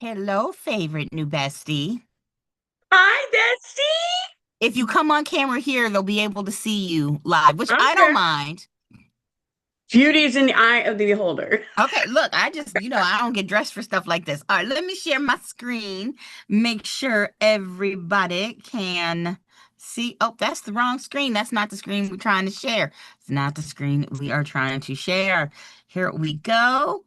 Hello, favorite new bestie. Hi, Bestie. If you come on camera here, they'll be able to see you live, which I don't Okay. mind. Beauty is in the eye of the beholder. Okay, look, I don't get dressed for stuff like this. All right, let me share my screen. Make sure everybody can see. Oh, that's the wrong screen. That's not the screen we're trying to share. It's not the screen we are trying to share. Here we go.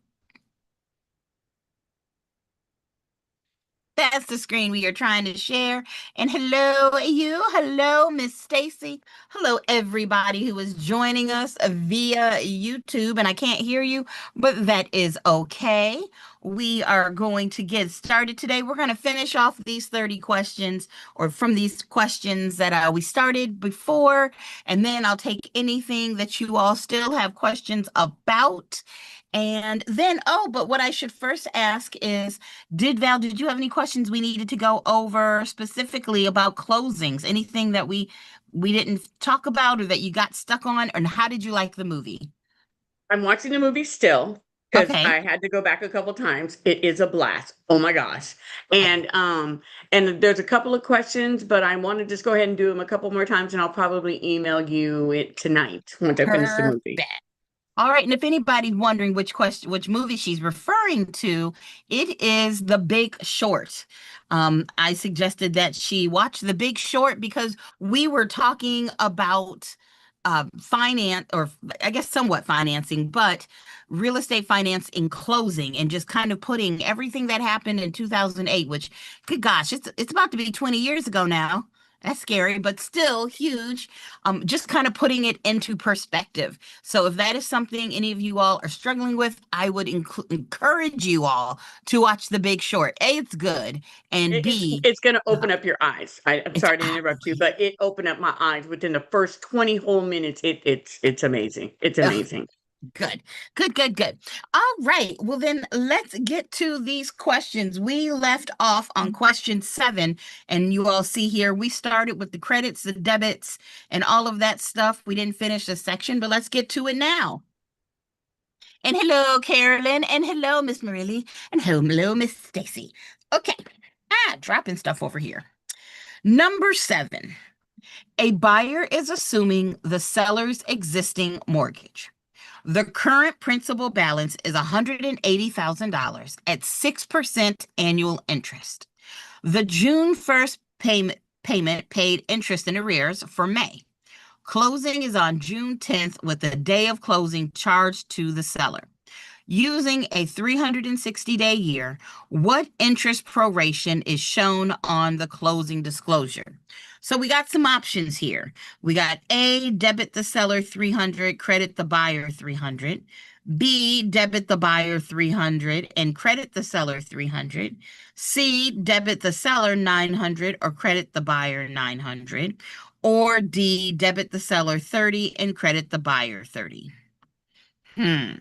That's the screen we are trying to share. And hello, you. Hello, Miss Stacy. Hello, everybody who is joining us via YouTube. And I can't hear you, but that is okay. We are going to get started today. We're going to finish off these 30 questions or from these questions that we started before. And then I'll take anything that you all still have questions about. And then, oh, but what I should first ask is, did you have any questions we needed to go over specifically about closings? Anything that we didn't talk about or that you got stuck on? And how did you like the movie? I'm watching the movie still because Okay. I had to go back a couple times. It is a blast. Oh my gosh. Okay. And there's a couple of questions, but I want to just go ahead and do them a couple more times and I'll probably email you it tonight once I finish the Perfect. movie. All right, and if anybody's wondering which movie she's referring to, it is The Big Short. I suggested that she watch The Big Short because we were talking about finance, or I guess somewhat financing, but real estate finance in closing, and just kind of putting everything that happened in 2008, which, good gosh, it's about to be 20 years ago now. That's scary, but still huge. Just kind of putting it into perspective. So if that is something any of you all are struggling with, I would encourage you all to watch The Big Short. A, it's good, and B, It's going to uh, open up your eyes. I'm it's sorry to interrupt you, but it opened up my eyes within the first 20 whole minutes. It's amazing. It's amazing. good, good, good, good. All right. Well, then let's get to these questions. We left off on question 7, and you all see here we started with the credits, the debits, and all of that stuff. We didn't finish the section, but let's get to it now. And hello, Carolyn. And hello, Miss Marily. And hello, Miss Stacy. Okay. Dropping stuff over here. Number 7. A buyer is assuming the seller's existing mortgage. The current principal balance is $180,000 at 6% annual interest. The June 1st payment paid interest in arrears for May. Closing is on June 10th with the day of closing charged to the seller. Using a 360-day year, what interest proration is shown on the closing disclosure? So we got some options here. We got A, debit the seller 300, credit the buyer 300. B, debit the buyer 300 and credit the seller 300. C, debit the seller 900 or credit the buyer 900. Or D, debit the seller 30 and credit the buyer 30. Hmm.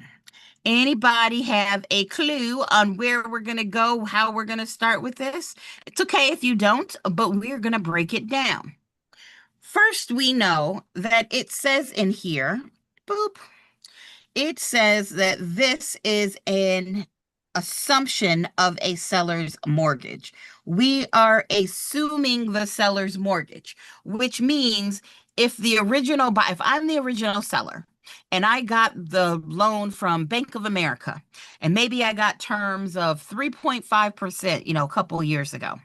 Anybody have a clue on where we're going to go, how we're going to start with this? It's okay if you don't, but we're going to break it down. First, we know that it says in here, boop, it says that this is an assumption of a seller's mortgage. We are assuming the seller's mortgage, which means if I'm the original seller and I got the loan from Bank of America, and maybe I got terms of 3.5%, a couple years ago.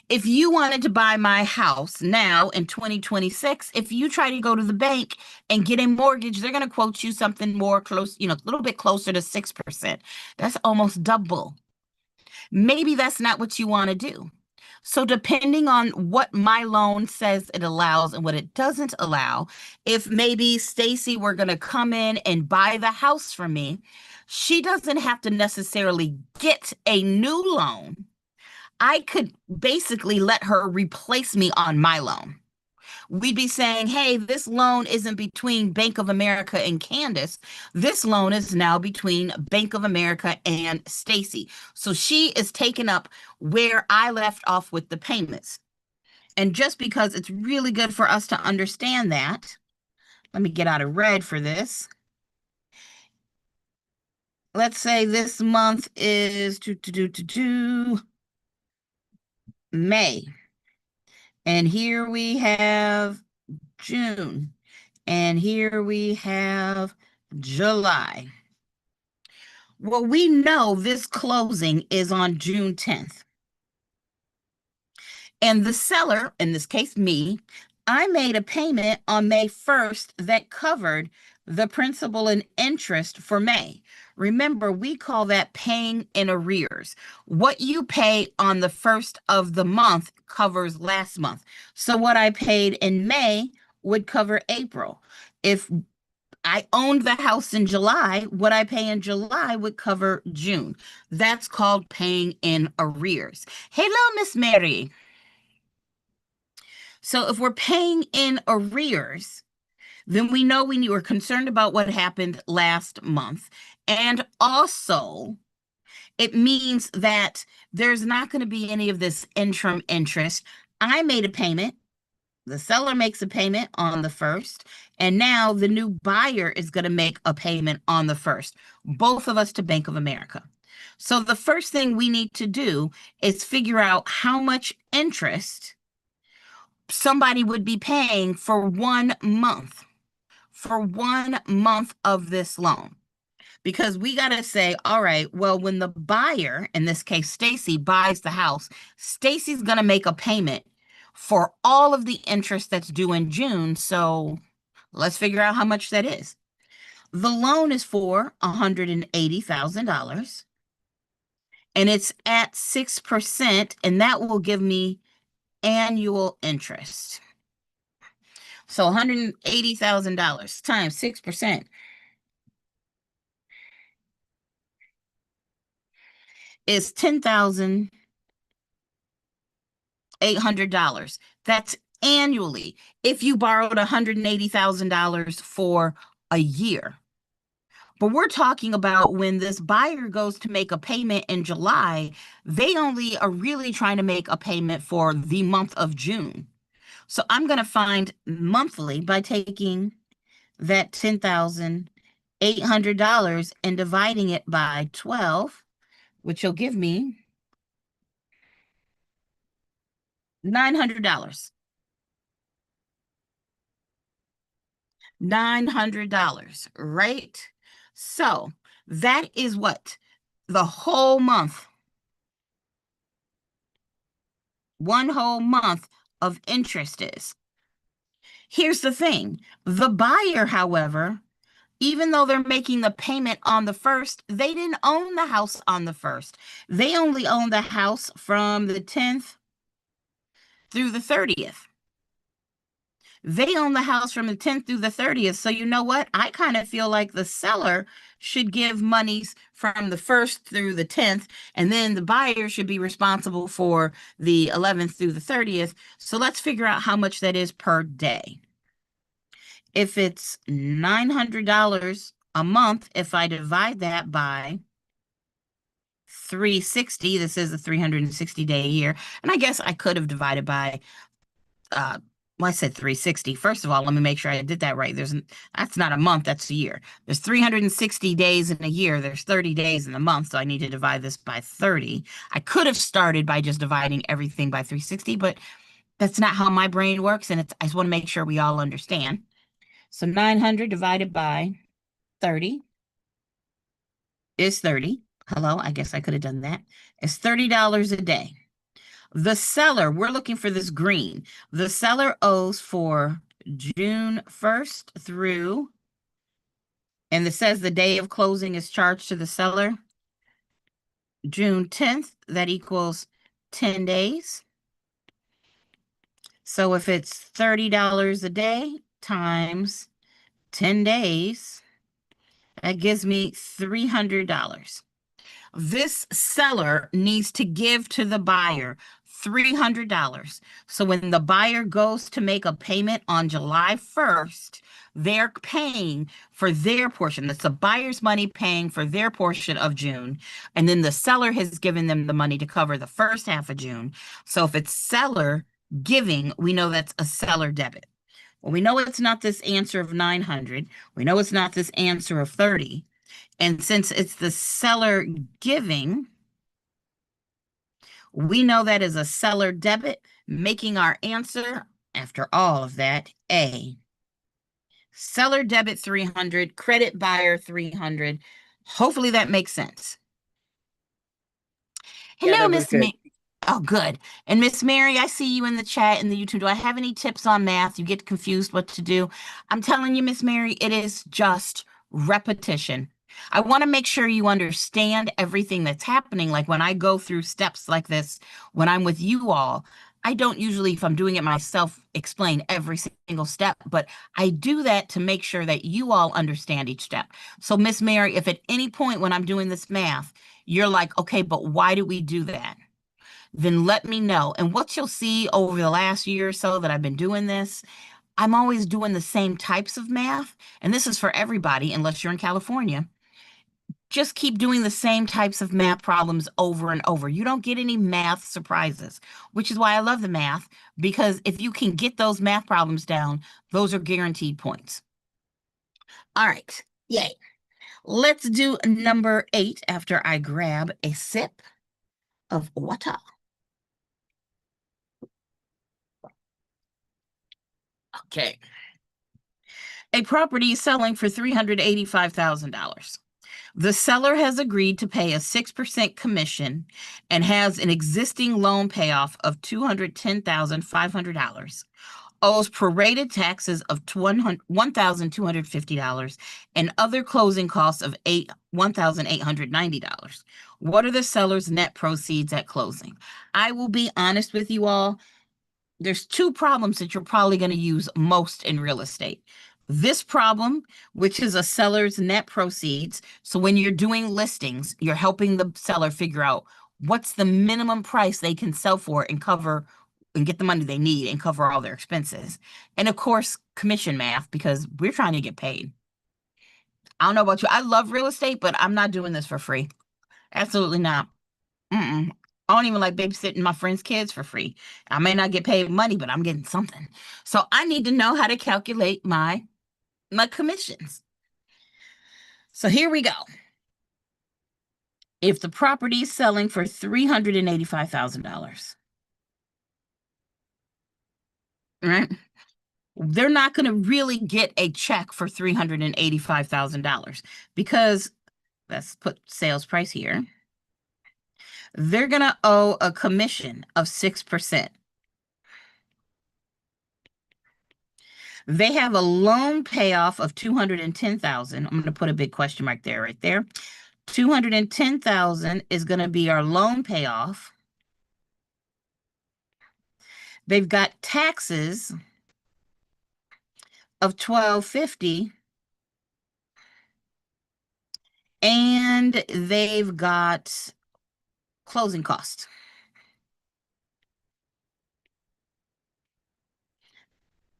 If you wanted to buy my house now in 2026, if you try to go to the bank and get a mortgage, they're going to quote you something more close, a little bit closer to 6%. That's almost double. Maybe that's not what you want to do. So, depending on what my loan says it allows and what it doesn't allow, if maybe Stacy were going to come in and buy the house from me, she doesn't have to necessarily get a new loan. I could basically let her replace me on my loan. We'd be saying, hey, this loan isn't between Bank of America and Candace. This loan is now between Bank of America and Stacy. So she is taking up where I left off with the payments. And just because it's really good for us to understand that, let me get out of red for this. let's say this month is May. And here we have June. And here we have July. Well, we know this closing is on June 10th. And the seller, in this case, me, I made a payment on May 1st that covered the principal and interest for May. Remember, we call that paying in arrears. What you pay on the first of the month covers last month. So what I paid in May would cover April. If I owned the house in July, what I pay in July would cover June. That's called paying in arrears. Hello, Miss Mary. So if we're paying in arrears, then we know we were concerned about what happened last month. And also, it means that there's not going to be any of this interim interest. I made a payment. The seller makes a payment on the 1st, and now the new buyer is going to make a payment on the 1st, both of us to Bank of America. So the first thing we need to do is figure out how much interest somebody would be paying for 1 month, of this loan. Because we got to say, all right, well, when the buyer, in this case, Stacy, buys the house, Stacy's going to make a payment for all of the interest that's due in June. So let's figure out how much that is. The loan is for $180,000 and it's at 6%, and that will give me annual interest. So $180,000 times 6% is $10,800. That's annually if you borrowed $180,000 for a year. But we're talking about when this buyer goes to make a payment in July, they only are really trying to make a payment for the month of June. So I'm going to find monthly by taking that $10,800 and dividing it by 12, which will give me $900. $900, right? So that is what the whole month, one whole month of interest is. Here's the thing. The buyer, however, even though they're making the payment on the 1st, they didn't own the house on the 1st. They only owned the house from the 10th through the 30th. They own the house from the 10th through the 30th. So you know what? I kind of feel like the seller should give monies from the 1st through the 10th, and then the buyer should be responsible for the 11th through the 30th. So let's figure out how much that is per day. If it's $900 a month, if I divide that by 360, this is a 360-day a year. And I guess I could have divided by well, I said 360. First of all, let me make sure I did that right. That's not a month, that's a year. There's 360 days in a year. There's 30 days in a month, so I need to divide this by 30. I could have started by just dividing everything by 360, but that's not how my brain works, and I just want to make sure we all understand. So 900 divided by 30 is 30. Hello, I guess I could have done that. It's $30 a day. The seller, we're looking for this green. The seller owes for June 1st through, and it says the day of closing is charged to the seller, June 10th, that equals 10 days. So if it's $30 a day times 10 days, that gives me $300. This seller needs to give to the buyer $300. So when the buyer goes to make a payment on July 1st, they're paying for their portion. That's the buyer's money paying for their portion of June. And then the seller has given them the money to cover the first half of June. So if it's seller giving, we know that's a seller debit. Well, we know it's not this answer of 900. We know it's not this answer of 30. And since it's the seller giving, we know that is a seller debit, making our answer, after all of that, A. Seller debit 300, credit buyer 300. Hopefully that makes sense. Yeah, Hello, that was Miss good. Oh, good. And Miss Mary, I see you in the chat in the YouTube. Do I have any tips on math? You get confused what to do. I'm telling you, Miss Mary, it is just repetition. I want to make sure you understand everything that's happening. Like when I go through steps like this, when I'm with you all, I don't usually, if I'm doing it myself, explain every single step, but I do that to make sure that you all understand each step. So, Miss Mary, if at any point when I'm doing this math, you're like, okay, but why do we do that? Then let me know. And what you'll see over the last year or so that I've been doing this, I'm always doing the same types of math. And this is for everybody, unless you're in California. Just keep doing the same types of math problems over and over. You don't get any math surprises, which is why I love the math, because if you can get those math problems down, those are guaranteed points. All right. Yay. Let's do number 8 after I grab a sip of water. Okay. A property is selling for $385,000. The seller has agreed to pay a 6% commission and has an existing loan payoff of $210,500, owes prorated taxes of $1,250, and other closing costs of $1,890. What are the seller's net proceeds at closing? I will be honest with you all. There's two problems that you're probably going to use most in real estate. This problem, which is a seller's net proceeds. So when you're doing listings, you're helping the seller figure out what's the minimum price they can sell for and cover and get the money they need and cover all their expenses. And of course, commission math, because we're trying to get paid. I don't know about you. I love real estate, but I'm not doing this for free. Absolutely not. Mm-mm. I don't even like babysitting my friends' kids for free. I may not get paid money, but I'm getting something. So I need to know how to calculate my commissions. So here we go. If the property is selling for $385,000, right? They're not going to really get a check for $385,000 because let's put sales price here. They're going to owe a commission of 6%. They have a loan payoff of $210,000. I'm going to put a big question mark there, right there. $210,000 is going to be our loan payoff. They've got taxes of $1,250, and they've got closing costs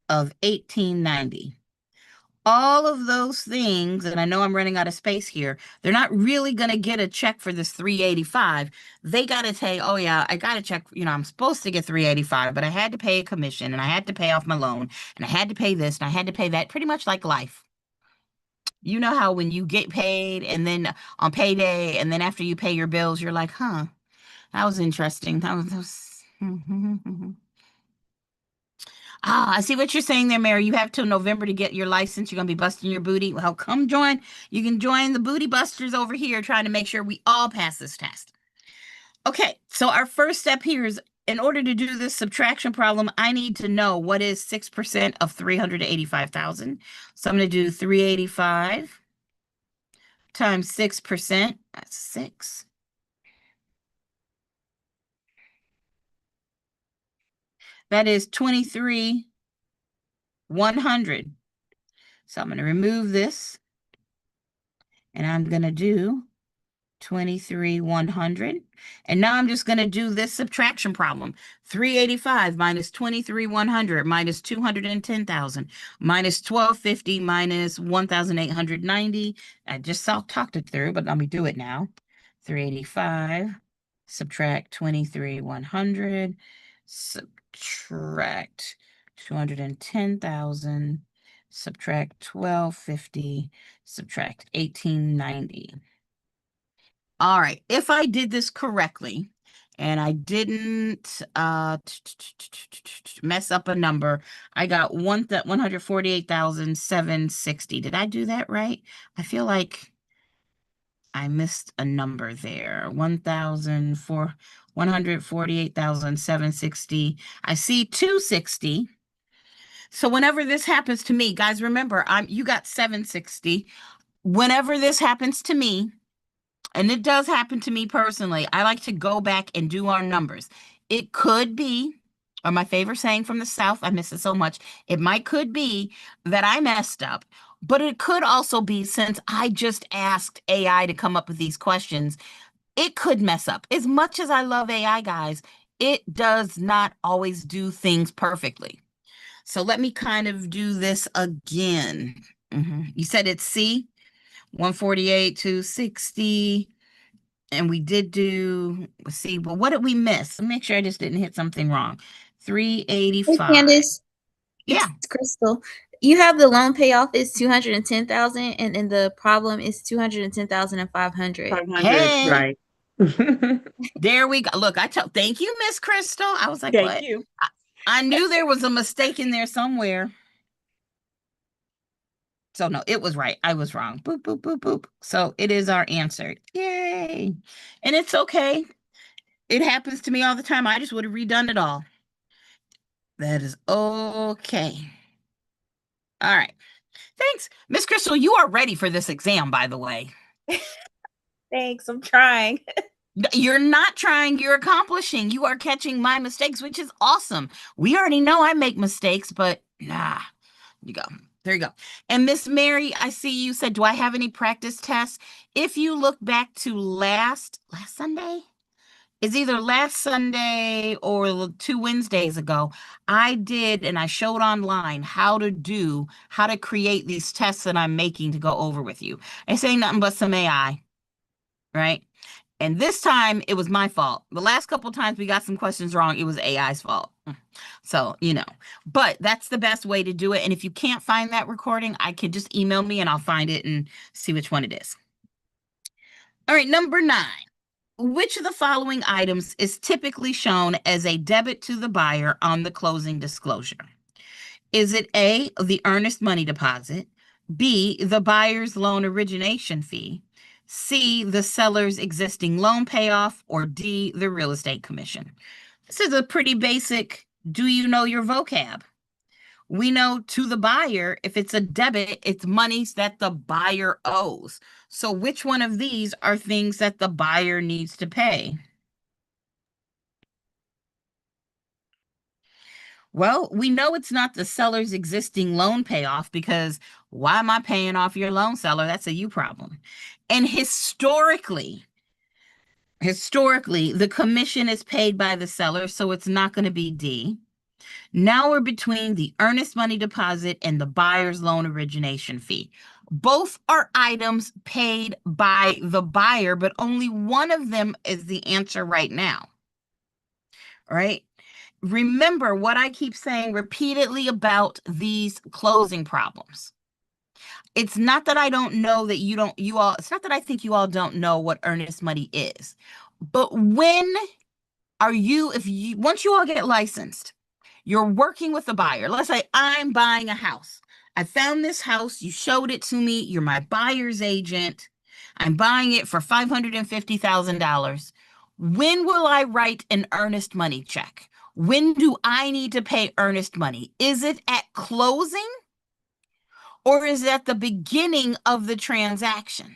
of $1,890. All of those things, and I know I'm running out of space here, they're not really going to get a check for this 385. They got to say, oh yeah, I got to check, I'm supposed to get 385, but I had to pay a commission and I had to pay off my loan and I had to pay this and I had to pay that, pretty much like life. You know how when you get paid and then on payday and then after you pay your bills, you're like, huh, that was interesting. That was Ah, I see what you're saying there, Mary. You have till November to get your license. You're gonna be busting your booty. Well, come join. You can join the booty busters over here trying to make sure we all pass this test. Okay, so our first step here is in order to do this subtraction problem, I need to know what is 6% of 385,000. So I'm gonna do 385 times 6%. That's 6. That is 23,100. So I'm going to remove this and I'm going to do 23,100. And now I'm just going to do this subtraction problem. 385 minus 23,100 minus 210,000 minus 1,250 minus 1,890. I just talked it through, but let me do it now. 385 subtract 23,100 subtract 210,000 subtract 1250, subtract 1890. All right, if I did this correctly and I didn't mess up a number, I got 148,760. Did I do that right? I feel like I missed a number there. 148,760. I see 260. So whenever this happens to me, guys, remember, you got 760. Whenever this happens to me, and it does happen to me personally, I like to go back and do our numbers. It could be, or my favorite saying from the South, I miss it so much. Could be that I messed up, but it could also be since I just asked AI to come up with these questions, it could mess up. As much as I love AI, guys, it does not always do things perfectly. So let me kind of do this again. You said it's C, 148, 260. And we did do, let's see, well, what did we miss? Make sure I just didn't hit something wrong. Hey, 385. Candace, Yeah. it's Crystal. You have the loan payoff is 210,000, and then the problem is 210,500. 500, Hey. right. There we go. Look, thank you, Miss Crystal. I was like, Thank what? you. I knew there was a mistake in there somewhere. So no, it was right. I was wrong. Boop, boop, boop, boop. So it is our answer. Yay. And it's okay. It happens to me all the time. I just would have redone it all. That is okay. All right. Thanks. Miss Crystal, you are ready for this exam, by the way. Thanks, I'm trying. You're not trying, you're accomplishing. You are catching my mistakes, which is awesome. We already know I make mistakes, but you go. There you go. And Miss Mary, I see you said, do I have any practice tests? If you look back to last Sunday, it's either last Sunday or 2 Wednesdays ago, I did, and I showed online how to create these tests that I'm making to go over with you. I say nothing but some AI, right? And this time it was my fault. The last couple of times we got some questions wrong, it was AI's fault. So, but that's the best way to do it. And if you can't find that recording, I can just email me and I'll find it and see which one it is. All right, number 9. Which of the following items is typically shown as a debit to the buyer on the closing disclosure? Is it A, the earnest money deposit, B, the buyer's loan origination fee, C, the seller's existing loan payoff, or D, the real estate commission? This is a pretty basic, do you know your vocab? We know to the buyer, if it's a debit, it's monies that the buyer owes. So which one of these are things that the buyer needs to pay? Well, we know it's not the seller's existing loan payoff because why am I paying off your loan, seller? That's a you problem. And historically, the commission is paid by the seller, so it's not going to be D. Now we're between the earnest money deposit and the buyer's loan origination fee. Both are items paid by the buyer, but only one of them is the answer right now. All right? Remember what I keep saying repeatedly about these closing problems. It's not that I don't know that it's not that I think you all don't know what earnest money is. But once you all get licensed, you're working with a buyer. Let's say I'm buying a house. I found this house. You showed it to me. You're my buyer's agent. I'm buying it for $550,000. When will I write an earnest money check? When do I need to pay earnest money? Is it at closing or is it at the beginning of the transaction?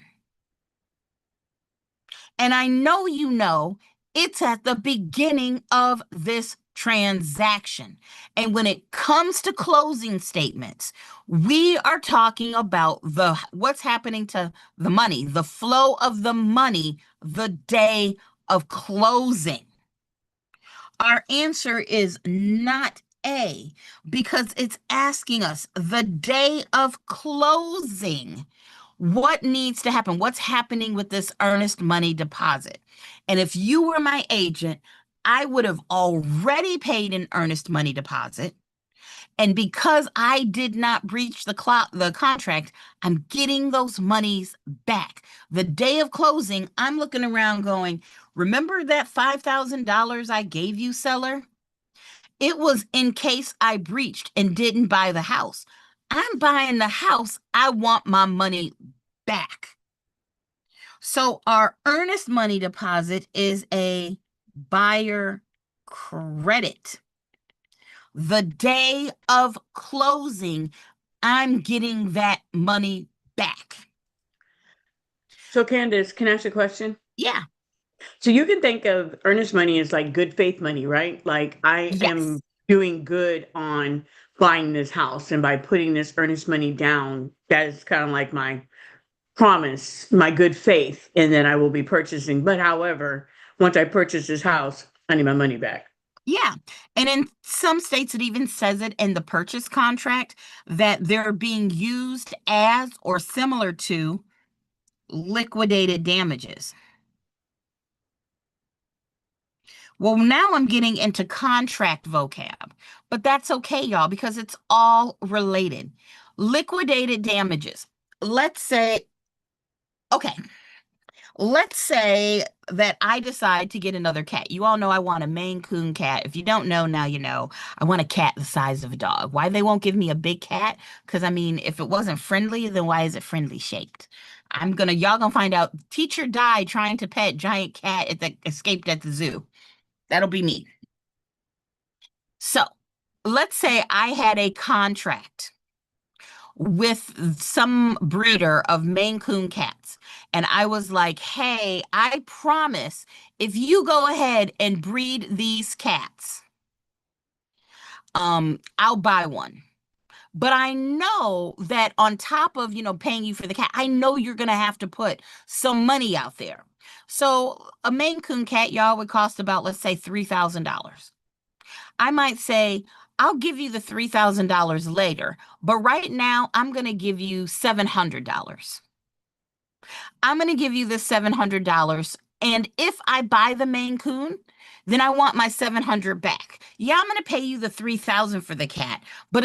And I know it's at the beginning of this transaction. And when it comes to closing statements, we are talking about what's happening to the money, the flow of the money the day of closing. Our answer is not A, because it's asking us the day of closing. What needs to happen? What's happening with this earnest money deposit? And if you were my agent, I would have already paid an earnest money deposit. And because I did not breach the contract, I'm getting those monies back. The day of closing, I'm looking around going, remember that $5,000 I gave you, seller? It was in case I breached and didn't buy the house. I'm buying the house. I want my money back. So our earnest money deposit is a buyer credit. The day of closing, I'm getting that money back. So Candace, can I ask a question? Yeah. So you can think of earnest money as like good faith money, right? Like I am Yes. doing good on buying this house, and by putting this earnest money down, that is kind of like my promise, my good faith, and then I will be purchasing. But however, once I purchase this house, I need my money back. Yeah. And in some states, it even says it in the purchase contract that they're being used as or similar to liquidated damages. Well, now I'm getting into contract vocab, but that's okay, y'all, because it's all related. Liquidated damages. Let's say, okay, let's say that I decide to get another cat. You all know I want a Maine Coon cat. If you don't know, now you know. I want a cat the size of a dog. Why they won't give me a big cat? Because I mean, if it wasn't friendly, then why is it friendly shaped? Y'all gonna find out. Teacher died trying to pet giant cat escaped at the zoo. That'll be me. So let's say I had a contract with some breeder of Maine Coon cats. And I was like, hey, I promise if you go ahead and breed these cats, I'll buy one. But I know that on top of, paying you for the cat, I know you're going to have to put some money out there. So a Maine Coon cat, y'all, would cost about, let's say, $3,000. I might say, I'll give you the $3,000 later, but right now I'm going to give you $700. I'm going to give you the $700. And if I buy the Maine Coon, then I want my 700 back. Yeah, I'm going to pay you the 3,000 for the cat, but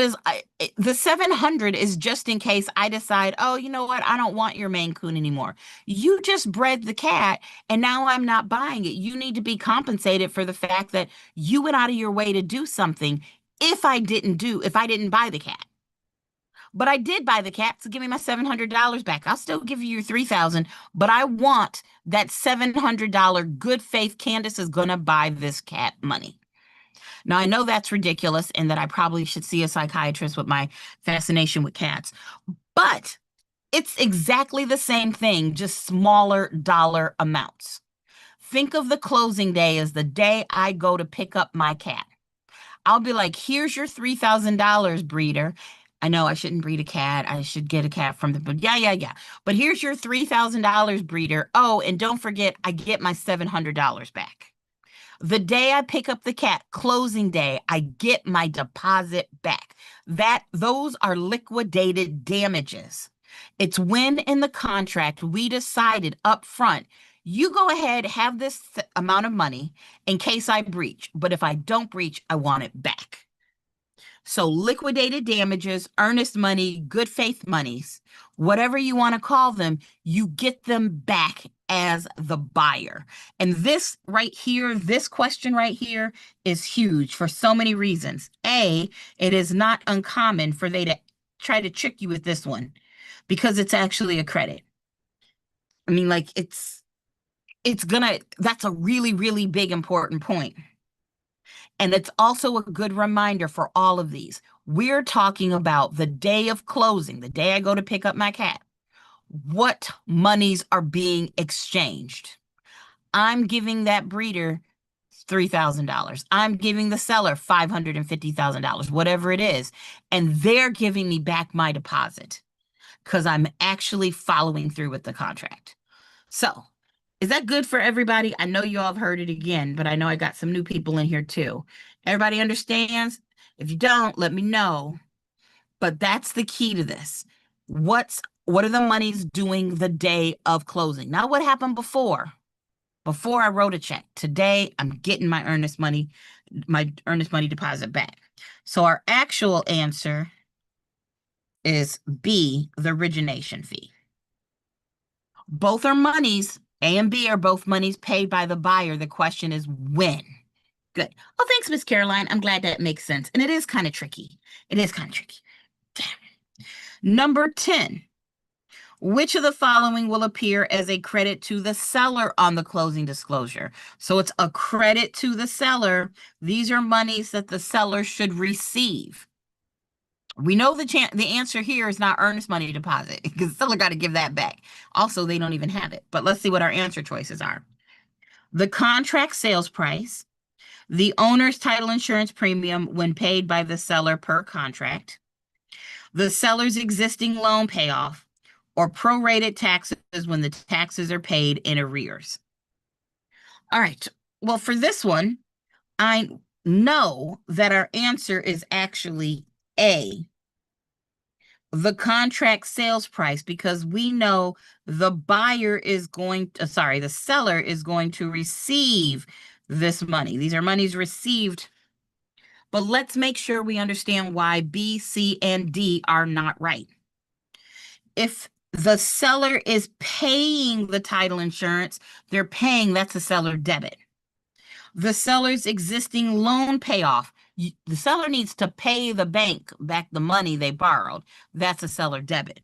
the 700 is just in case I decide, oh, you know what? I don't want your Maine Coon anymore. You just bred the cat and now I'm not buying it. You need to be compensated for the fact that you went out of your way to do something if I didn't buy the cat. But I did buy the cat, so give me my $700 back. I'll still give you your 3,000, but I want that $700 good faith Candace is gonna buy this cat money. Now I know that's ridiculous and that I probably should see a psychiatrist with my fascination with cats, but it's exactly the same thing, just smaller dollar amounts. Think of the closing day as the day I go to pick up my cat. I'll be like, here's your $3,000, breeder. I know I shouldn't breed a cat. I should get a cat from but yeah. But here's your $3,000, breeder. Oh, and don't forget, I get my $700 back. The day I pick up the cat, closing day, I get my deposit back. Those are liquidated damages. It's when in the contract we decided up front, you go ahead, have this amount of money in case I breach, but if I don't breach, I want it back. So liquidated damages, earnest money, good faith monies, whatever you want to call them, you get them back as the buyer. And this right here, this question right here is huge for so many reasons. A, it is not uncommon for they to try to trick you with this one because it's actually a credit. I mean, like that's a really, really big, important point. And it's also a good reminder for all of these. We're talking about the day of closing, the day I go to pick up my cat. What monies are being exchanged? I'm giving that breeder $3,000. I'm giving the seller $550,000, whatever it is. And they're giving me back my deposit because I'm actually following through with the contract. So, is that good for everybody? I know you all have heard it again, but I know I got some new people in here too. Everybody understands? If you don't, let me know. But that's the key to this. What are the monies doing the day of closing? Not what happened before. Before I wrote a check. Today, I'm getting my earnest money deposit back. So our actual answer is B, the origination fee. Both are monies. A and B are both monies paid by the buyer. The question is when. Good. Oh, thanks, Miss Caroline. I'm glad that makes sense. And it is kind of tricky. It is kind of tricky. Damn. Number 10. Which of the following will appear as a credit to the seller on the closing disclosure? So it's a credit to the seller. These are monies that the seller should receive. We know the answer here is not earnest money deposit because the seller got to give that back. Also, they don't even have it. But let's see what our answer choices are. The contract sales price, the owner's title insurance premium when paid by the seller per contract, the seller's existing loan payoff, or prorated taxes when the taxes are paid in arrears. All right. Well, for this one, I know that our answer is actually A, the contract sales price, because we know the buyer is going to, the seller is going to receive this money. These are monies received. But let's make sure we understand why B, C, and D are not right. If the seller is paying the title insurance, they're paying, that's a seller debit. The seller's existing loan payoff, the seller needs to pay the bank back the money they borrowed. That's a seller debit.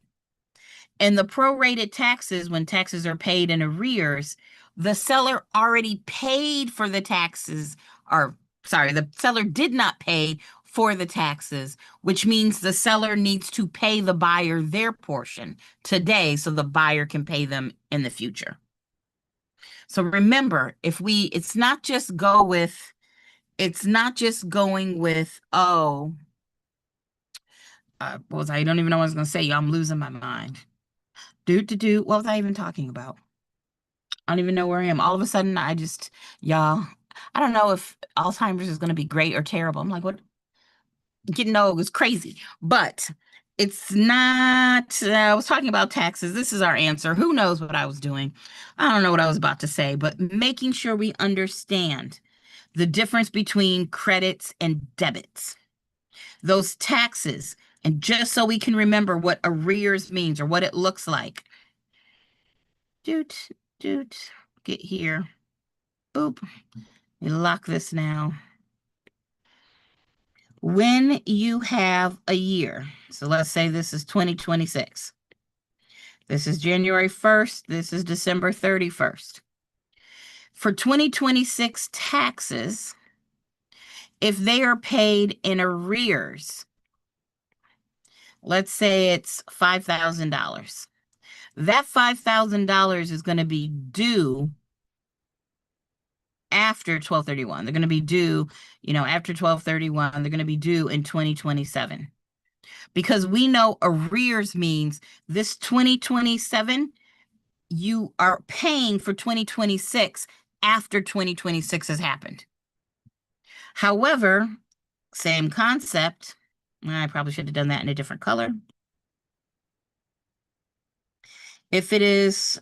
And the prorated taxes, when taxes are paid in arrears, the seller already paid for the taxes, the seller did not pay for the taxes, which means the seller needs to pay the buyer their portion today so the buyer can pay them in the future. So remember, it's not just going with, what was I don't even know what I was going to say. Y'all, I'm losing my mind. What was I even talking about? I don't even know where I am. All of a sudden, y'all, I don't know if Alzheimer's is going to be great or terrible. I'm like, what? Getting old is crazy, but it's not. I was talking about taxes. This is our answer. Who knows what I was doing? I don't know what I was about to say, but making sure we understand the difference between credits and debits, those taxes, and just so we can remember what arrears means or what it looks like. Get here. Boop. We lock this now. When you have a year, so let's say this is 2026. This is January 1st. This is December 31st. For 2026 taxes, if they are paid in arrears, let's say it's $5,000. That $5,000 is going to be due after 12/31. They're going to be due, after 12/31, they're going to be due in 2027. Because we know arrears means this 2027, you are paying for 2026 after 2026 has happened. However, same concept. I probably should have done that in a different color. If it is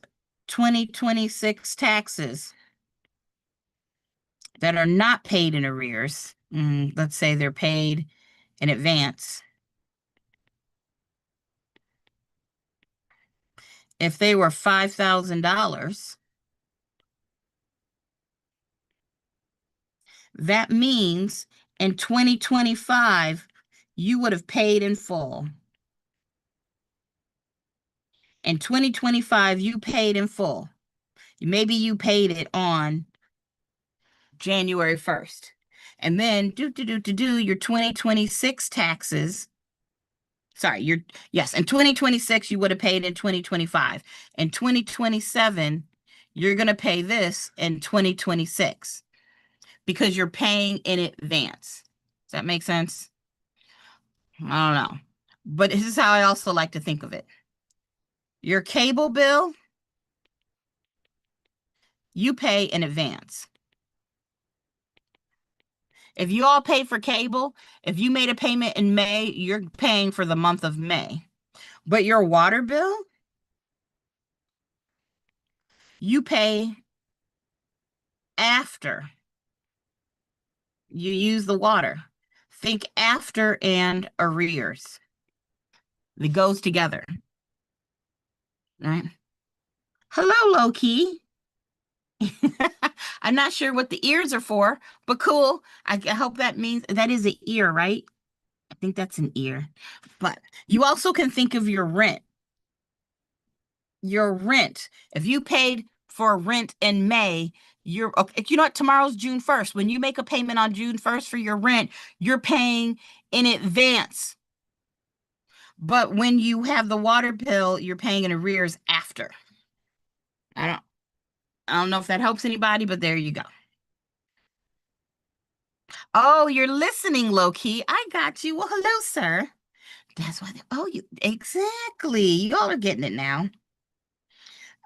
2026 taxes that are not paid in arrears, let's say they're paid in advance. If they were $5,000, that means in 2025, you would have paid in full. In 2025, you paid in full. Maybe you paid it on January 1st. And then your 2026 taxes. In 2026, you would have paid in 2025. In 2027, you're going to pay this in 2026 because you're paying in advance. Does that make sense? I don't know. But this is how I also like to think of it. Your cable bill, you pay in advance. If you all pay for cable, if you made a payment in May, you're paying for the month of May. But your water bill, you pay after you use the water. Think after and arrears. It goes together. Right? Hello, Loki. I'm not sure what the ears are for, but cool. I hope that means that is an ear, right? I think that's an ear. But you also can think of your rent. Your rent. If you paid for rent in May, you're okay. You know what? Tomorrow's June 1st. When you make a payment on June 1st for your rent, you're paying in advance. But when you have the water bill, you're paying in arrears after. I don't know if that helps anybody, but there you go. Oh, you're listening, Loki. I got you. Well, hello, sir. That's why. Oh, you exactly. Y'all are getting it now.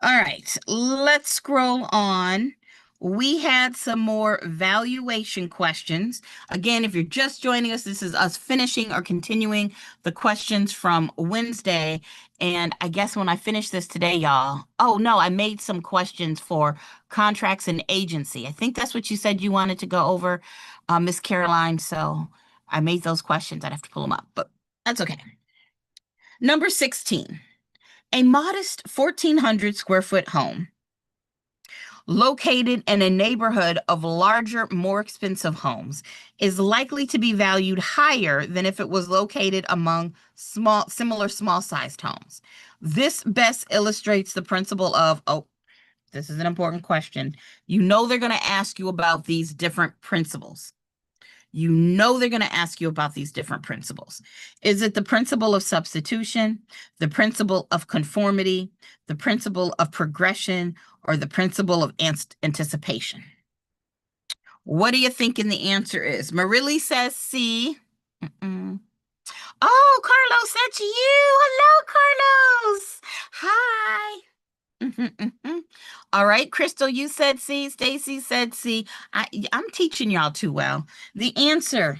All right, let's scroll on. We had some more valuation questions. Again, if you're just joining us, this is us finishing or continuing the questions from Wednesday. And I guess when I finish this today, y'all, oh no, I made some questions for contracts and agency. I think that's what you said you wanted to go over, Miss Caroline. So I made those questions. I'd have to pull them up, but that's okay. Number 16. A modest 1,400 square foot home located in a neighborhood of larger, more expensive homes is likely to be valued higher than if it was located among similar small-sized homes. This best illustrates the principle of, oh, this is an important question. You know they're going to ask you about these different principles. You know they're going to ask you about these different principles. Is it the principle of substitution, the principle of conformity, the principle of progression, or the principle of anticipation? What do you think the answer is? Marilyn says C. Oh, Carlos, that's you. Hello, Carlos. Hi. All right, Crystal, you said C. Stacy said C. I'm teaching y'all too well. The answer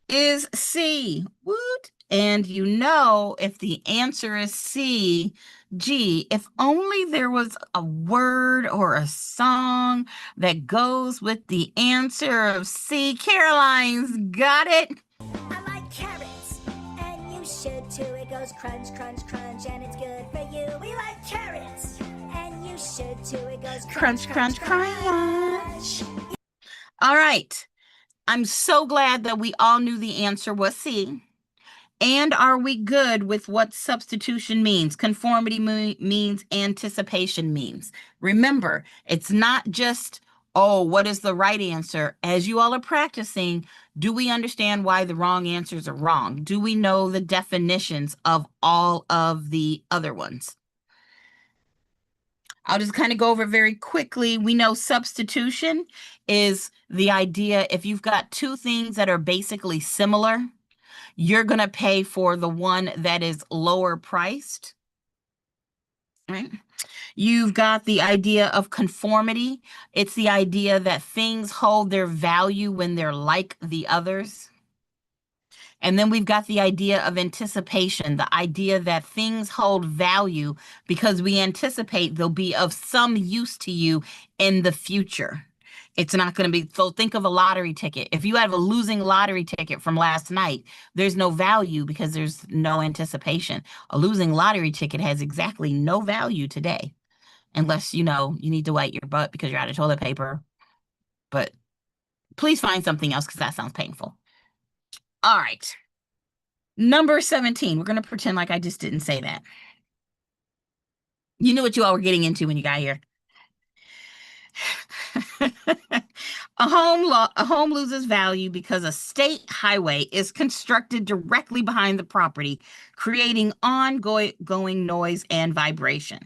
is C. Woot. And you know, if the answer is C, gee, if only there was a word or a song that goes with the answer of C. Caroline's got it. I like carrots, and you should too. It goes crunch, crunch, crunch, and it's good for you. We like carrots, and you should too. It goes Crunch, crunch, crunch. All right. I'm so glad that we all knew the answer was C. And are we good with what substitution means? Conformity means, anticipation means. Remember, it's not just, oh, what is the right answer? As you all are practicing, do we understand why the wrong answers are wrong? Do we know the definitions of all of the other ones? I'll just kind of go over very quickly. We know substitution is the idea if you've got two things that are basically similar, you're going to pay for the one that is lower priced, right? You've got the idea of conformity. It's the idea that things hold their value when they're like the others. And then we've got the idea of anticipation, the idea that things hold value because we anticipate they'll be of some use to you in the future. It's not going to be, so think of a lottery ticket. If you have a losing lottery ticket from last night, there's no value because there's no anticipation. A losing lottery ticket has exactly no value today, unless, you know, you need to wipe your butt because you're out of toilet paper. But please find something else because that sounds painful. All right. Number 17. We're going to pretend like I just didn't say that. You knew what you all were getting into when you got here. A home loses value because a state highway is constructed directly behind the property, creating ongoing noise and vibration.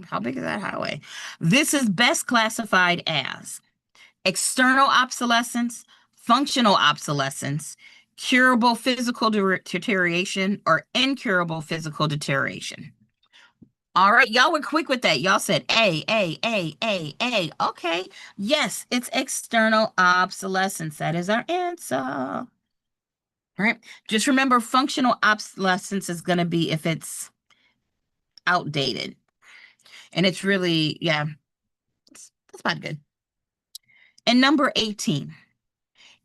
How big is that highway? This is best classified as external obsolescence, functional obsolescence, curable physical deterioration, or incurable physical deterioration. All right, y'all were quick with that. Y'all said A. Okay, yes, it's external obsolescence. That is our answer. All right, just remember functional obsolescence is going to be if it's outdated. And it's really, yeah, that's about good. And number 18.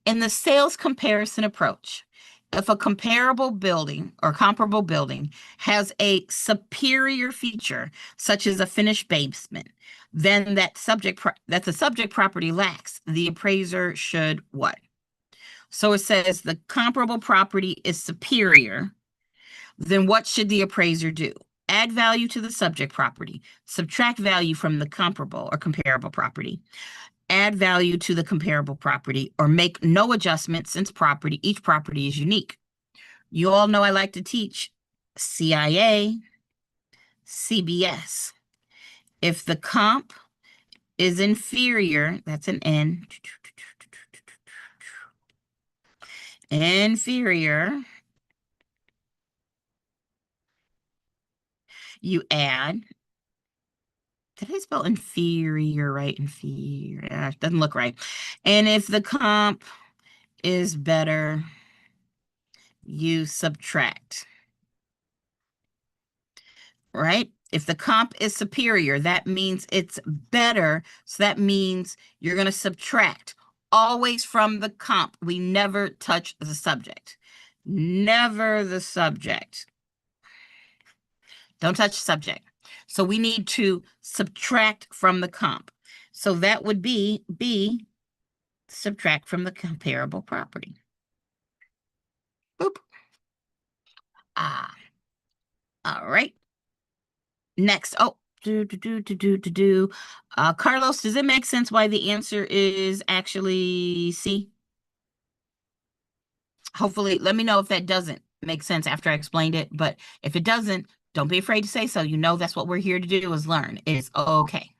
In the sales comparison approach, if a comparable building or comparable building has a superior feature, such as a finished basement, then that the subject property lacks, the appraiser should what? So it says the comparable property is superior, then what should the appraiser do? Add value to the subject property, subtract value from the comparable or comparable property, add value to the comparable property, or make no adjustments since each property is unique. You all know I like to teach CIA, CBS. If the comp is inferior, that's an N, inferior, you add. Did I spell inferior right? Inferior. Doesn't look right. And if the comp is better, you subtract. Right? If the comp is superior, that means it's better. So that means you're going to subtract always from the comp. We never touch the subject. Never the subject. Don't touch the subject. So we need to subtract from the comp. So that would be B, subtract from the comparable property. Boop. All right. Next. Oh, Carlos, does it make sense why the answer is actually C? Hopefully, let me know if that doesn't make sense after I explained it. But if it doesn't, don't be afraid to say so. You know that's what we're here to do, is learn. It's okay.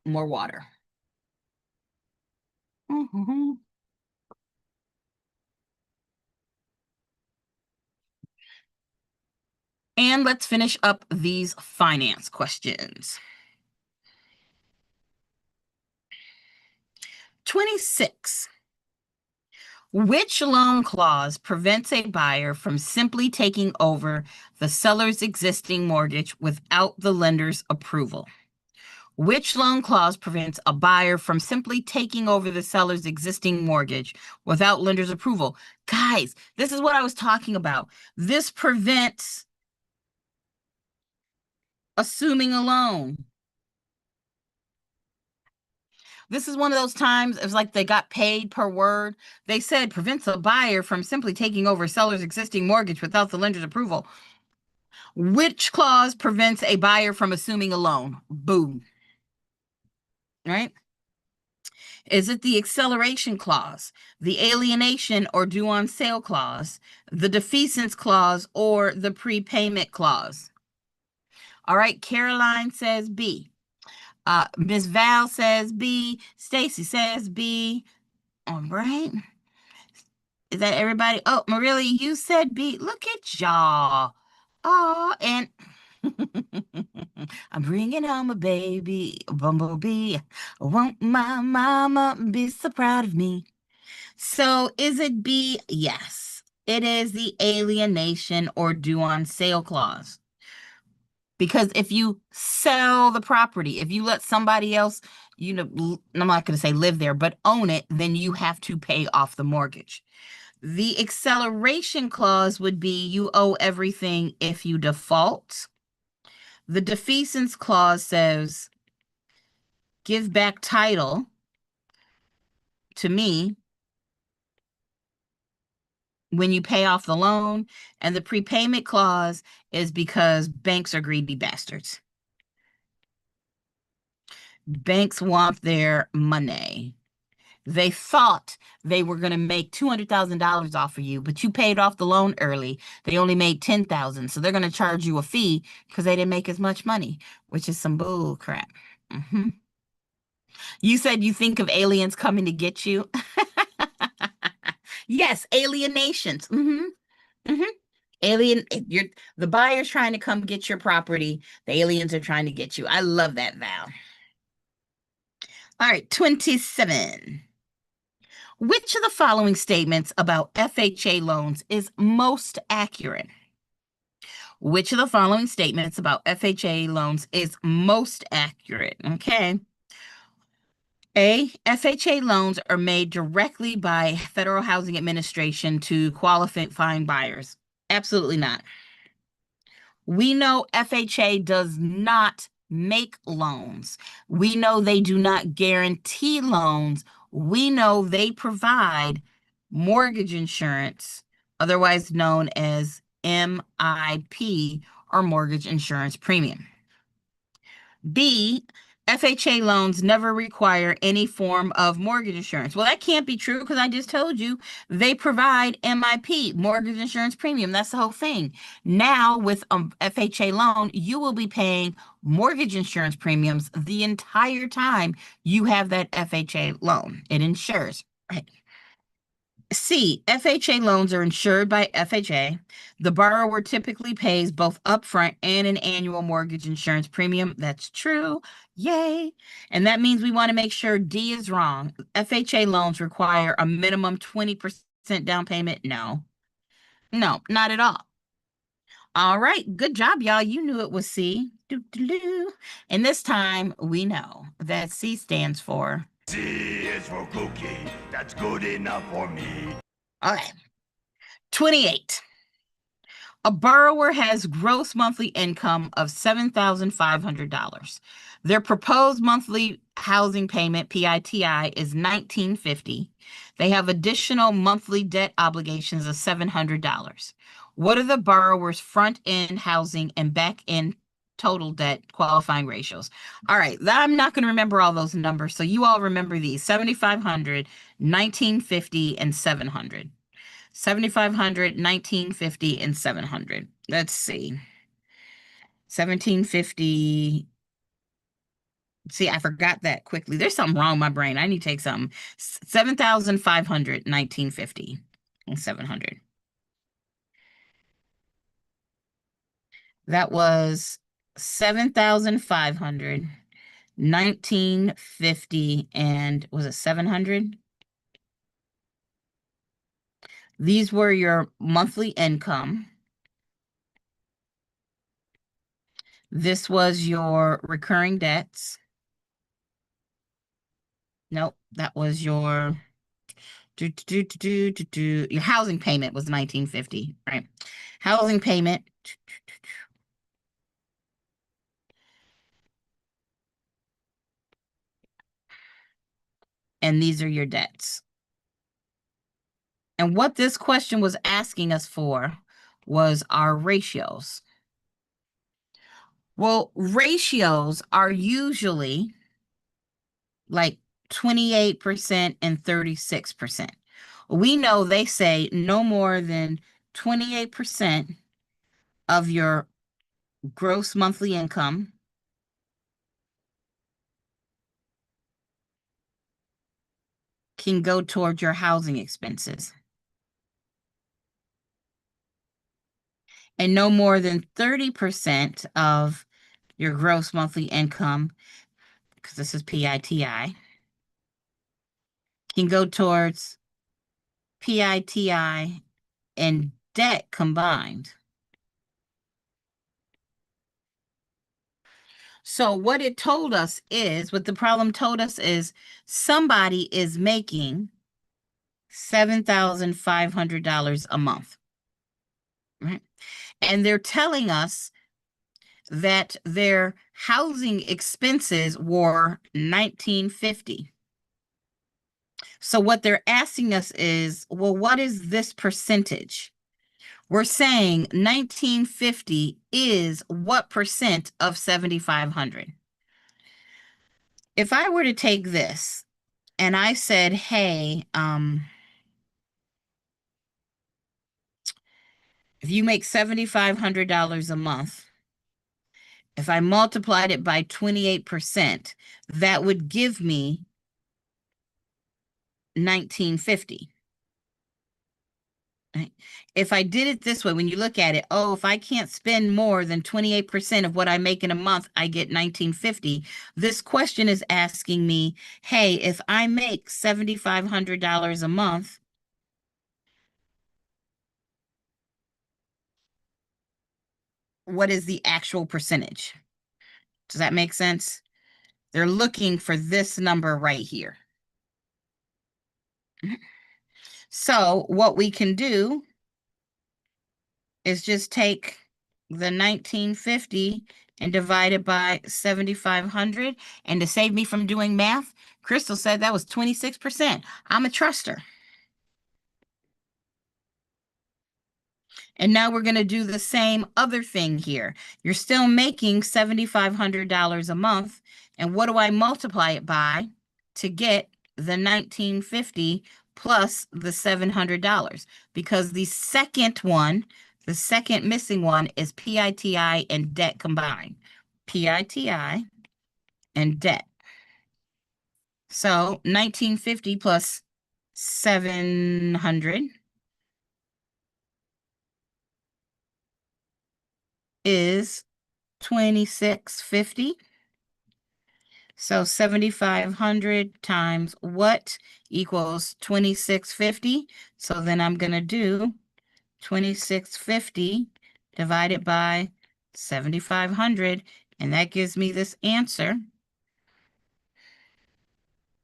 More water. And let's finish up these finance questions. 26. Which loan clause prevents a buyer from simply taking over the seller's existing mortgage without the lender's approval? Which loan clause prevents a buyer from simply taking over the seller's existing mortgage without lender's approval? Guys, this is what I was talking about. This prevents assuming a loan. This is one of those times, it's like they got paid per word. They said prevents a buyer from simply taking over seller's existing mortgage without the lender's approval. Which clause prevents a buyer from assuming a loan? Boom. Right? Is it the acceleration clause, the alienation or due on sale clause, the defeasance clause, or the prepayment clause? All right, Caroline says B. Miss Val says B. Stacy says B. All right. Is that everybody? Oh, Marilla, you said B. Look at y'all. Oh, and I'm bringing home a baby, a bumblebee. Won't my mama be so proud of me? So is it B? Yes. It is the alienation or due on sale clause. Because if you sell the property, if you let somebody else, I'm not going to say live there, but own it, then you have to pay off the mortgage. The acceleration clause would be you owe everything if you default. The defeasance clause says give back title to me when you pay off the loan. And the prepayment clause is because banks are greedy bastards. Banks want their money. They thought they were going to make $200,000 off of you, but you paid off the loan early. They only made $10,000, so they're going to charge you a fee because they didn't make as much money, which is some bull crap. You said you think of aliens coming to get you. Yes, alienations. The buyer's trying to come get your property. The aliens are trying to get you. I love that, Val. All right, 27. Which of the following statements about FHA loans is most accurate? Which of the following statements about FHA loans is most accurate? Okay. A, FHA loans are made directly by Federal Housing Administration to qualifying buyers. Absolutely not. We know FHA does not make loans. We know they do not guarantee loans. We know they provide mortgage insurance, otherwise known as MIP or mortgage insurance premium. B, FHA loans never require any form of mortgage insurance. Well, that can't be true because I just told you they provide MIP, mortgage insurance premium. That's the whole thing. Now, with a FHA loan, you will be paying mortgage insurance premiums the entire time you have that FHA loan. It insures, right? C, FHA loans are insured by FHA. The borrower typically pays both upfront and an annual mortgage insurance premium. That's true. Yay. And that means we want to make sure D is wrong. FHA loans require a minimum 20% down payment. No, not at all. All right. Good job, y'all. You knew it was C. Doo-doo-doo. And this time we know that C stands for. C is for cookie. That's good enough for me. All right. 28. A borrower has gross monthly income of $7,500. Their proposed monthly housing payment, PITI, is $1,950. They have additional monthly debt obligations of $700. What are the borrower's front-end housing and back-end total debt qualifying ratios? All right, I'm not going to remember all those numbers, so you all remember these: 7,500, 1,950, and 700. 7,500, 1,950, and 700. Let's see. 1,750. See, I forgot that quickly. There's something wrong with my brain. I need to take something. 7,500, 1,950, and 700. That was 7,500, 1,950, and was it 700? These were your monthly income. This was your recurring debts. Nope, that was your your housing payment was 1,950, right? Housing payment. And these are your debts. And what this question was asking us for was our ratios. Well, ratios are usually like 28% and 36%. We know they say no more than 28% of your gross monthly income can go toward your housing expenses. And no more than 30% of your gross monthly income, because this is PITI, can go towards PITI and debt combined. So what it told us is, what the problem told us is, somebody is making $7,500 a month, right? And they're telling us that their housing expenses were $1,950. So what they're asking us is, well, what is this percentage? We're saying 1,950 is what percent of 7,500? If I were to take this and I said, hey, if you make $7,500 a month, if I multiplied it by 28%, that would give me 1,950. Right? If I did it this way, when you look at it, oh, if I can't spend more than 28% of what I make in a month, I get 1,950. This question is asking me, hey, if I make $7,500 a month, what is the actual percentage? Does that make sense? They're looking for this number right here. So what we can do is just take the 1950 and divide it by 7,500. And to save me from doing math, Crystal said that was 26%. I'm a truster. And now we're going to do the same other thing here. You're still making $7,500 a month. And what do I multiply it by to get the 1950 plus the $700? Because the second one, the second missing one is PITI and debt combined. PITI and debt. So 1950 plus 700 is 2650. So 7,500 times what equals 2650. So then I'm going to do 2650 divided by 7,500. And that gives me this answer.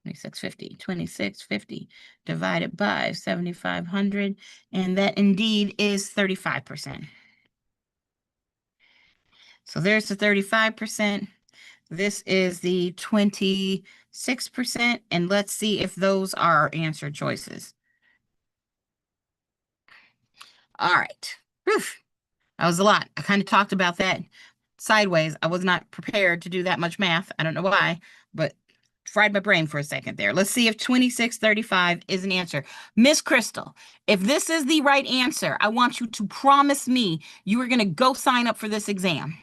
2650 divided by 7,500. And that indeed is 35%. So there's the 35%. This is the 26%. And let's see if those are our answer choices. All right. Whew. That was a lot. I kind of talked about that sideways. I was not prepared to do that much math. I don't know why, but fried my brain for a second there. Let's see if 2635 is an answer. Miss Crystal, if this is the right answer, I want you to promise me you are going to go sign up for this exam.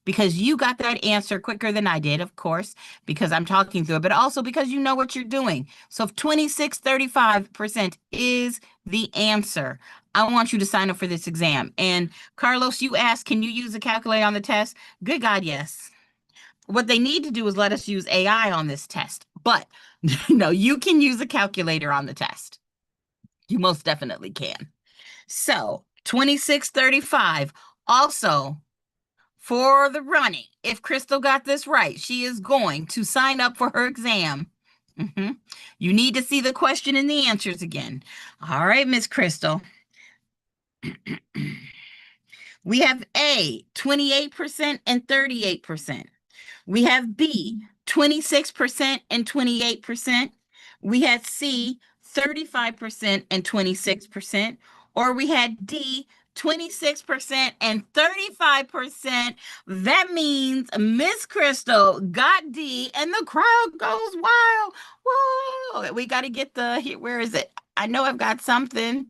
Because you got that answer quicker than I did, of course, because I'm talking through it, but also because you know what you're doing. So if 2635% is the answer, I want you to sign up for this exam. And Carlos, you asked, can you use a calculator on the test? Good God, yes. What they need to do is let us use AI on this test. But no, you can use a calculator on the test. You most definitely can. So 2635 also for the running. If Crystal got this right, she is going to sign up for her exam. You need to see the question and the answers again. All right, Miss Crystal. We have A, 28% and 38%. We have B, 26% and 28%. We had C, 35% and 26%. Or we had D, 26% and 35%. That means Miss Crystal got D and the crowd goes wild. Whoa, we got to get where is it? I know I've got something.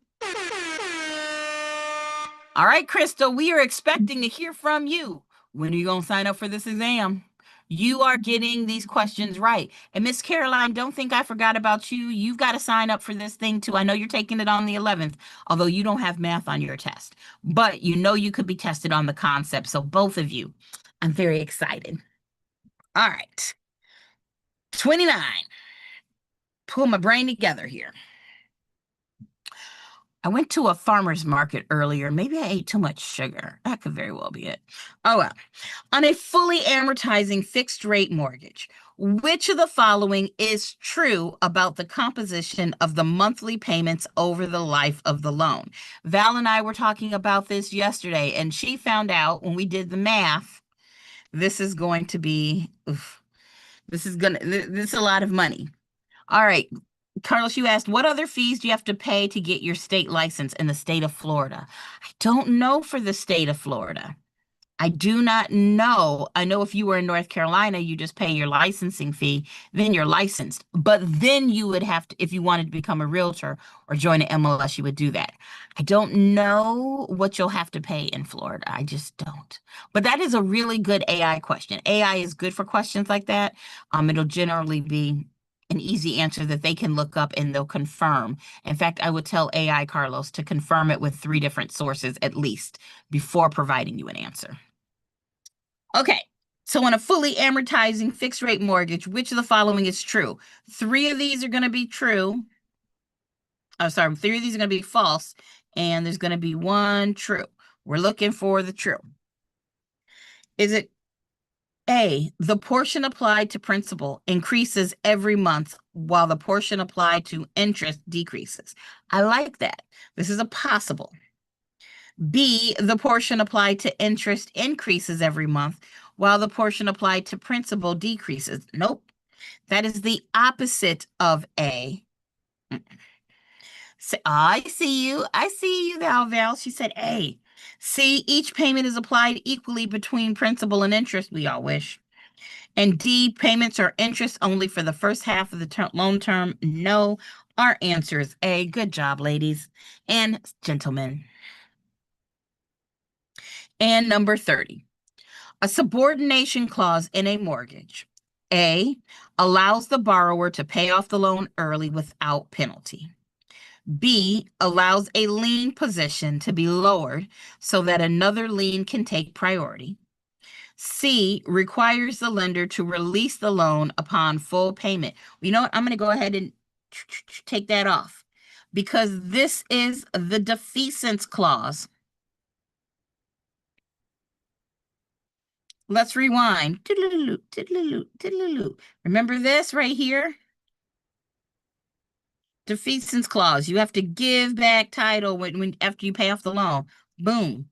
All right, Crystal, we are expecting to hear from you. When are you going to sign up for this exam? You are getting these questions right. And Miss Caroline, don't think I forgot about you. You've got to sign up for this thing too. I know you're taking it on the 11th, although you don't have math on your test. But you know you could be tested on the concept. So both of you, I'm very excited. All right. 29. Pull my brain together here. I went to a farmer's market earlier. Maybe I ate too much sugar. That could very well be it. Oh, well. On a fully amortizing fixed rate mortgage, which of the following is true about the composition of the monthly payments over the life of the loan? Val and I were talking about this yesterday, and she found out when we did the math, this is going to be, this is a lot of money. All right. Carlos, you asked, what other fees do you have to pay to get your state license in the state of Florida? I don't know for the state of Florida. I do not know. I know if you were in North Carolina, you just pay your licensing fee, then you're licensed. But then you would have to, if you wanted to become a realtor or join an MLS, you would do that. I don't know what you'll have to pay in Florida. I just don't. But that is a really good AI question. AI is good for questions like that. It'll generally be an easy answer that they can look up and they'll confirm. In fact, I would tell AI, Carlos, to confirm it with 3 different sources at least before providing you an answer. Okay, so on a fully amortizing fixed rate mortgage, which of the following is true? 3 of these are going to be true. Oh, sorry, 3 of these are going to be false, and there's going to be 1 true. We're looking for the true. Is it A, the portion applied to principal increases every month while the portion applied to interest decreases. I like that. This is a possible. B, the portion applied to interest increases every month while the portion applied to principal decreases. Nope. That is the opposite of A. So, I see you. I see you now, Val. She said A. C, each payment is applied equally between principal and interest. We all wish. And D, payments are interest only for the first half of the loan term. No, our answer is A. Good job, ladies and gentlemen. And number 30, a subordination clause in a mortgage. A, allows the borrower to pay off the loan early without penalty. B, allows a lien position to be lowered so that another lien can take priority. C, requires the lender to release the loan upon full payment. You know what? I'm going to go ahead and take that off because this is the defeasance clause. Let's rewind. Remember this right here? Defeasance clause. You have to give back title when after you pay off the loan. Boom.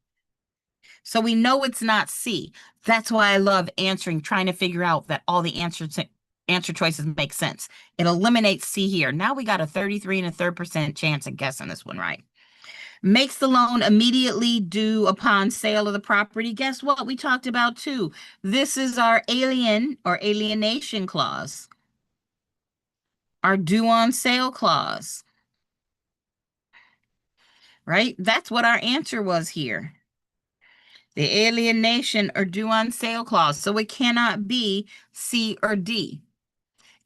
So we know it's not C. That's why I love trying to figure out that all the answer choices make sense. It eliminates C here. Now we got a 33.33% chance of guessing this one right. Makes the loan immediately due upon sale of the property. Guess what? We talked about too. This is our alienation clause. Our due on sale clause. Right? That's what our answer was here. The alienation or due on sale clause. So it cannot be C or D.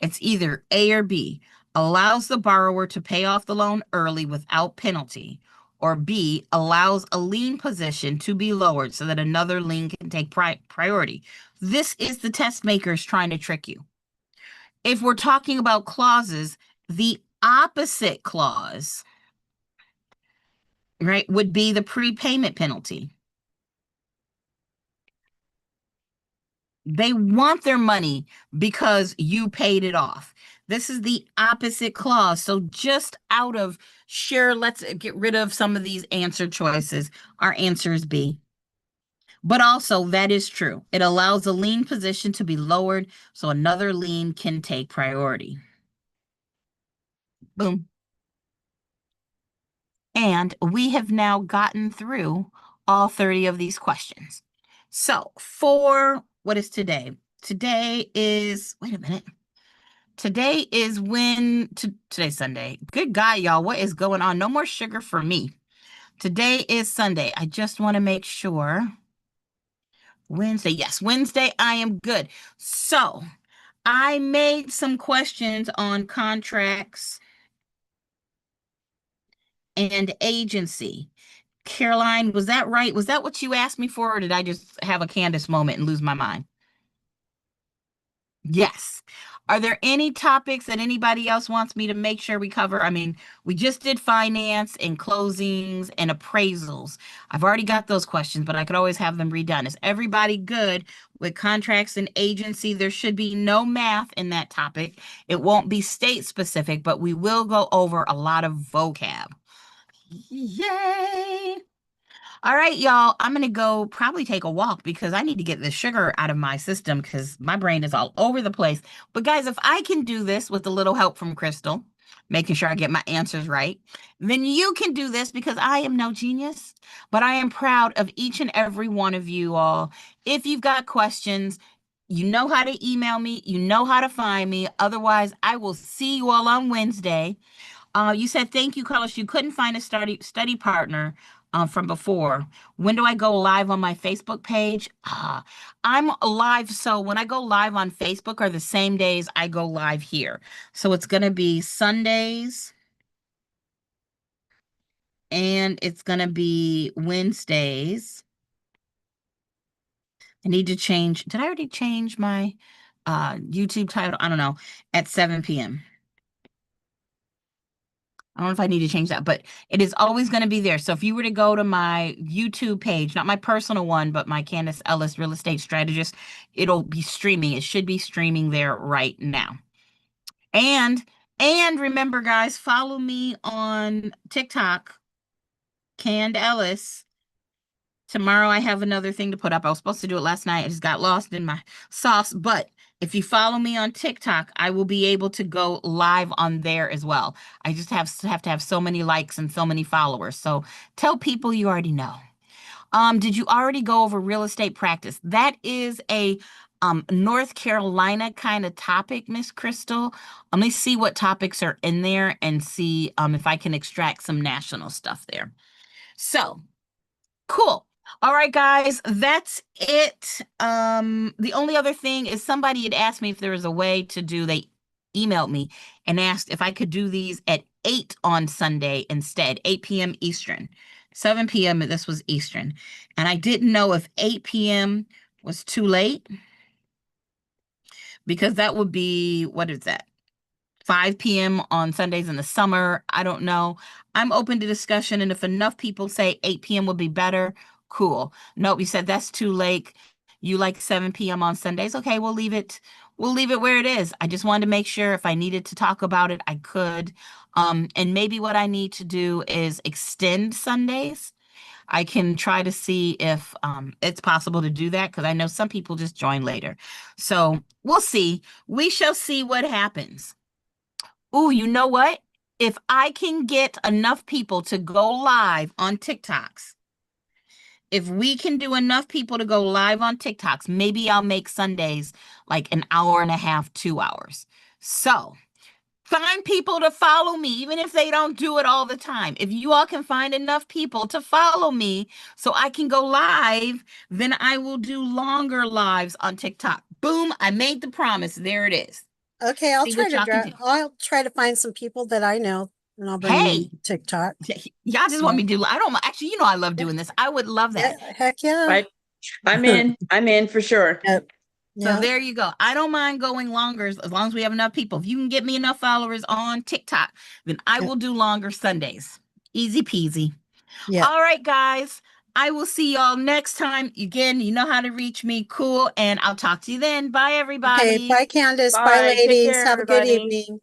It's either A or B. Allows the borrower to pay off the loan early without penalty. Or B, allows a lien position to be lowered so that another lien can take priority. This is the test makers trying to trick you. If we're talking about clauses, the opposite clause, right, would be the prepayment penalty. They want their money because you paid it off. This is the opposite clause. So just out of sheer, let's get rid of some of these answer choices. Our answer is B. But also, that is true. It allows a lien position to be lowered so another lien can take priority. Boom. And we have now gotten through all 30 of these questions. So for what is today? Today is, wait a minute. Today is today's Sunday. Good God, y'all, what is going on? No more sugar for me. Today is Sunday. I just want to make sure. Wednesday, yes, Wednesday, I am good. So I made some questions on contracts and agency. Caroline, was that right? Was that what you asked me for, or did I just have a Candace moment and lose my mind? Yes. Are there any topics that anybody else wants me to make sure we cover? I mean, we just did finance and closings and appraisals. I've already got those questions, but I could always have them redone. Is everybody good with contracts and agency? There should be no math in that topic. It won't be state specific, but we will go over a lot of vocab. Yay! All right, y'all, I'm going to go probably take a walk because I need to get the sugar out of my system because my brain is all over the place. But guys, if I can do this with a little help from Crystal, making sure I get my answers right, then you can do this because I am no genius, but I am proud of each and every one of you all. If you've got questions, you know how to email me, you know how to find me. Otherwise, I will see you all on Wednesday. You said, thank you, Carlos. You couldn't find a study partner from before. When do I go live on my Facebook page? I'm live. So when I go live on Facebook are the same days I go live here. So it's going to be Sundays. And it's going to be Wednesdays. I need to change. Did I already change my YouTube title? I don't know. At 7 p.m. I don't know if I need to change that, but it is always going to be there. So if you were to go to my YouTube page, not my personal one, but my Candace Ellis Real Estate Strategist, it'll be streaming. It should be streaming there right now. And remember, guys, follow me on TikTok, Cand Ellis. Tomorrow I have another thing to put up. I was supposed to do it last night. I just got lost in my sauce. But if you follow me on TikTok, I will be able to go live on there as well. I just have to have so many likes and so many followers. So tell people you already know. Did you already go over real estate practice? That is a North Carolina kind of topic, Miss Crystal. Let me see what topics are in there and see if I can extract some national stuff there. So, cool. All right, guys, that's it. The only other thing is somebody had asked me if there was a way to do, they emailed me and asked if I could do these at 8 on Sunday instead, 8 p.m. Eastern. 7 p.m. This was Eastern. And I didn't know if 8 p.m. was too late, because that would be, what is that? 5 p.m. on Sundays in the summer. I don't know. I'm open to discussion. And if enough people say 8 p.m. would be better, cool. Nope, you said that's too late. You like 7 p.m. on Sundays. Okay, we'll leave it. We'll leave it where it is. I just wanted to make sure if I needed to talk about it, I could. And maybe what I need to do is extend Sundays. I can try to see if it's possible to do that, because I know some people just join later. So we'll see. We shall see what happens. Ooh, you know what? If I can get enough people to go live on TikToks, if we can do enough people to go live on TikToks, maybe I'll make Sundays like an hour and a half, 2 hours. So find people to follow me, even if they don't do it all the time. If you all can find enough people to follow me so I can go live, then I will do longer lives on TikTok. Boom, I made the promise. There it is. Okay, I'll See try what to y'all can do. I'll try to find some people that I know and I'll bring Hey! them to TikTok. Y'all just want me to do, I don't, actually, you know, I love doing this. I would love that. Yeah, heck yeah. Right. I'm in. I'm in for sure. Yep. So Yeah. there you go. I don't mind going longer as long as we have enough people. If you can get me enough followers on TikTok, then I Yep. will do longer Sundays. Easy peasy. Yeah. All right, guys. I will see y'all next time. Again, you know how to reach me. Cool. And I'll talk to you then. Bye, everybody. Okay, bye Candace, bye Bye. Take ladies. care, Have a good everybody. evening.